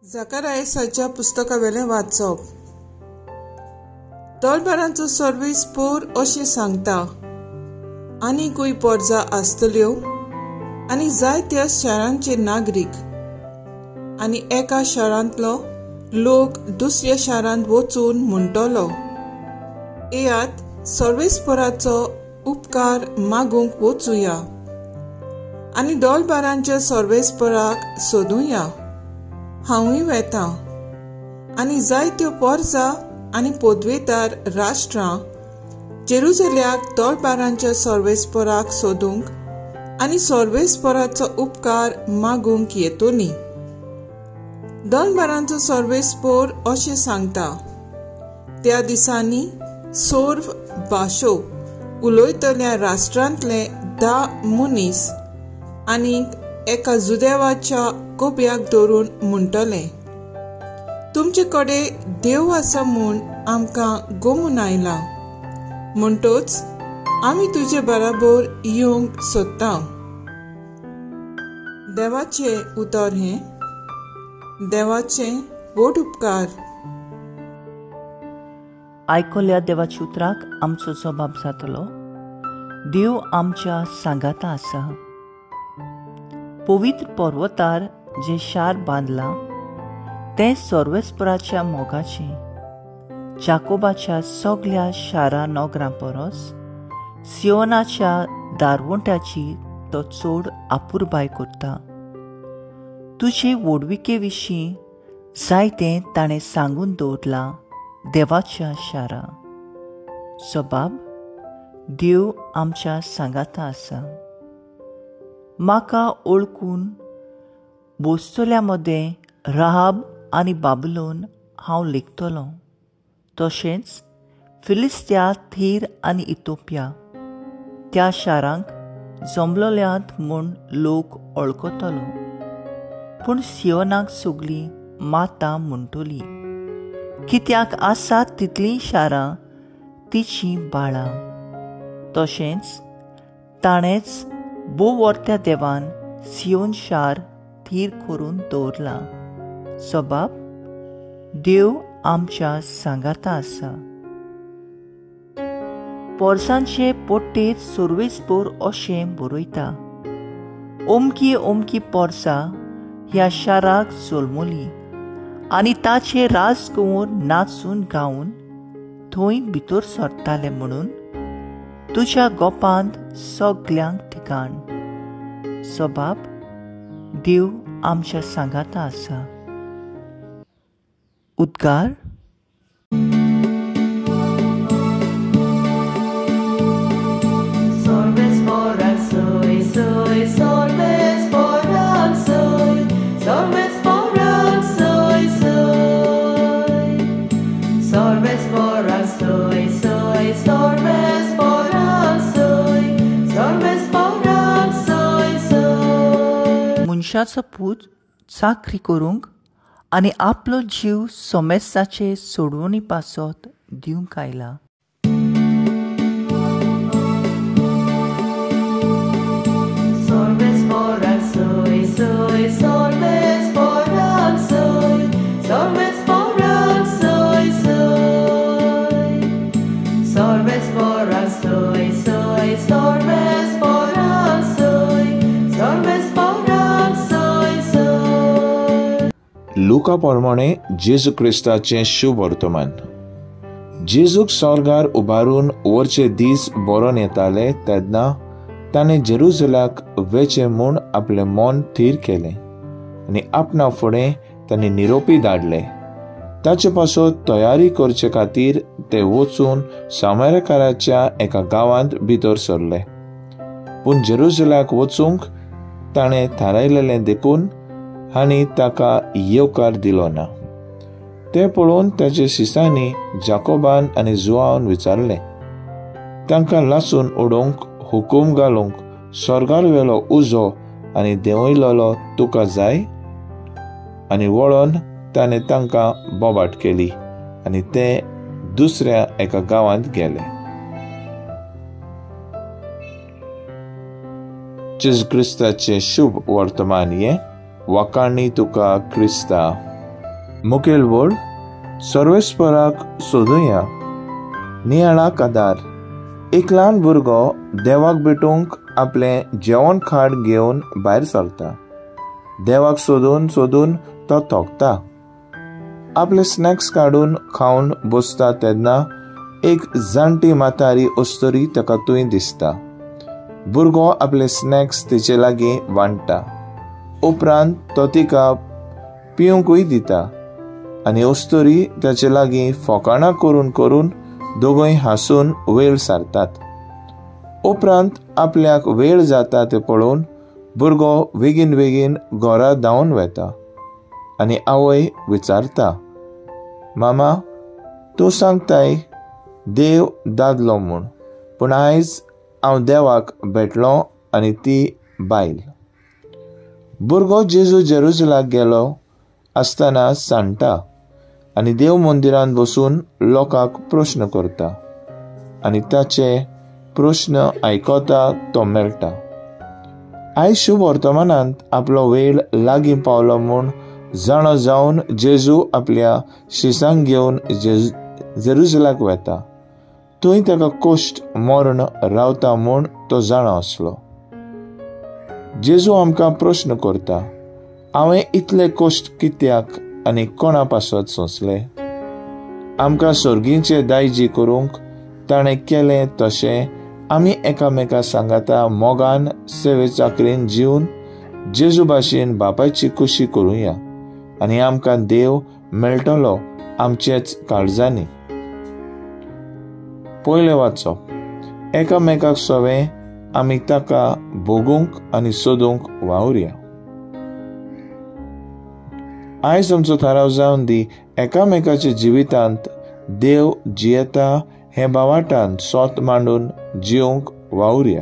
जकारायसाच्या पुस्तकावेलें वाचप. तोलबारांचो सर्वीस पोर अशें सांगता, आनीकूय पोरजां आसतल्यो आनी जायत्या शारांचे नागरीक, आनी एका शारांतलो लोक दुसऱ्या शारांत वचून म्हणटलो, येयात सर्वेस्पराचो उपकार मागूंक वचुया आनी दोलबारांच्या सर्वेस्पराक सोदुया. हांवूय वेतां. आनी जायत्यो पोरजां आनी पोदवेदार राष्ट्रां जेरुसल्याक दोलबारांच्या सर्वेस्पराक सोदूंक आनी सर्वेस्पराचो उपकार मागूंक येतोली. दोलबारांचो सर्वेस्पोर अशें सांगता, त्या दिसांनी सोर्व भाशो उलयतल्या राष्ट्रांतले 10 मनीस आनीक एका जुदेवाच्या कोब्याक धरून म्हणटले, तुमचे कडेन देव आसा म्हूण आमकां गमून आयला, म्हणटोच आमी तुजे बराबर येवंक सोदता. देवाचे उतर हे देवाचे व्हड उपकार. आयकल्या देवाच्या उतराक आमचो जबाब जातलो, देव आमच्या सांगाता आसा. पवित्र पर्वतार जे शार बांदला ते सर्वेस्पराच्या मोगाचे. जाकोबाच्या सगळ्या शारा नोगरां परस सियोनाच्या दारवंट्याची तो चड आपुरबाय करता. तुजे वडविके विशीं जायतें ताणें सांगून दवरला देवाच्या शारा. जबाब, देव आमच्या सांगाता आसा. म्हाका ओळखून बोस्तोल्या मदें राहाब आनी बाबलोन हांव लेखतलों, तशेंच फिलिस्त्या, थीर आनी इथोपिया त्या शारांक जमलोल्यांत म्हूण लोक वळखतलो. पूण सियोनाक सगळीं माता म्हणटली, कित्याक आसात तितलीं शारां तिचीं बाळां. तशेंच ताणेंच बोवर्त्या देवान सियोन शार थीर करून दवरला. जबाब, देव आमच्या सांगाता आसा. पोरसांचे पोट्टेर सर्वेस्पोर अशें बरयता, ओमकी ओमकी पोरसां ह्या शाराक जल्मली आनी ताचे राजकुंवर नाचून गावन थंय भितर सरताले म्हणून तुज्या गोपांत सगळ्यांक ठिकाण. जबाब, देव आमच्या सांगाता आसा. उद्गार. मनशाचो पूत चाकरी करूंक आनी आपलो जीव सोमेस्ताचे सोडवणी पासत दिवंक आयला. लुका प्रमाणे जेजू क्रिस्ताचे शुभ वर्तमान. जेजूक स्वर्गार उबारून वरचे दीस बरोवन येताले तेन्ना ताणें जेरुसल्याक वेचे म्हूण आपलें मन थीर केलें आनी आपणा फुडें ताणें निरोपी धाडले. ताचे पासत तयारी करचे खातीर ते वचून सामरियाकाराच्या एका गांवांत भितर सरले. पूण जेरुसल्याक वचूंक ताणें थारायलेलें देखून आनी ताका येवकार दिलो ना. ते पळोवन ताचे शिसांनी जाकोबान आनी जुआवन विचारलें, तांकां लासून उडोवंक हुकूम घालूंक स्वर्गार वेलो उजो आनी देंवयलोलो तुका जाय? आनी वळोन ताणें तांकां बोबाट केली आनी ते दुसऱ्या एका गांवांत गेले. जेजू क्रिस्ताचे शुभ वर्तमान हे वखाणी तुका क्रिस्ता. मुखेल वड सर्वेस्पराक सोदुया. नियाळाक आदार. एक ल्हान भुरगो देवाक भेटूंक आपलें जेवण खाड घेवन भायर सरता. देवाक सोदून सोदून तो थकता. आपले स्नॅक्स काडून खावन बसता तेन्ना एक जाणटी म्हातारी अस्तरी ताका थंय दिसता. भुरगो आपले स्नॅक्स तिचे लागीं वांडटा. उपरांत तो तिका पिवंकूय दिता आनी अस्तरी ताचे लागीं फकाणां करून करून दोगूय हांसून वेळ सारतात. उपरांत आपल्याक वेळ जाता तें पळोवन भुरगो बेगीन बेगीन घरा धांवन वता आनी आवय विचारता, मामा, तूं सांगताय देव दादलो म्हूण, पूण आयज हांव देवाक भेटलो आनी ती बायल. भुरगो जेजू जेरुसलाक गेलो आसतना सांडटा आनी देव मंदिरांत बसून लोकांक प्रश्न करता आनी ताचे प्रश्न आयकता तो मेळटा. आयज शुभ वर्तमानांत आपलो वेळ लागीं पावलो म्हूण जाणो जावन जेजू आपल्या शिसांक घेवन जेरुसलाक वता. थंय ताका कश्ट मरण रावता म्हूण तो जाणो आसलो. जेजू आमकां प्रश्न करता, हांवें इतले कश्ट कित्याक आनी कोणा पासत सोंसले? आमकां सर्गीचे दायजी करूंक ताणें केलें तशें आमी एकामेका सांगाता मोगान सेवे चाकरीन जिवन जेजू भाशेन बापायची खुशी करुया आनी आमकां देव मेळटलो आमचेच काळजांनी. पयलें वाचप. एकामेकाक सोवें आमी ताका भोगूंक आनी सोदूंक वावुरया. आयज आमचो थाराव जावन दी एकामेकाच्या जिवितांत देव जियेता हे बावाटान सोत मांडून जिवंक वावुरया.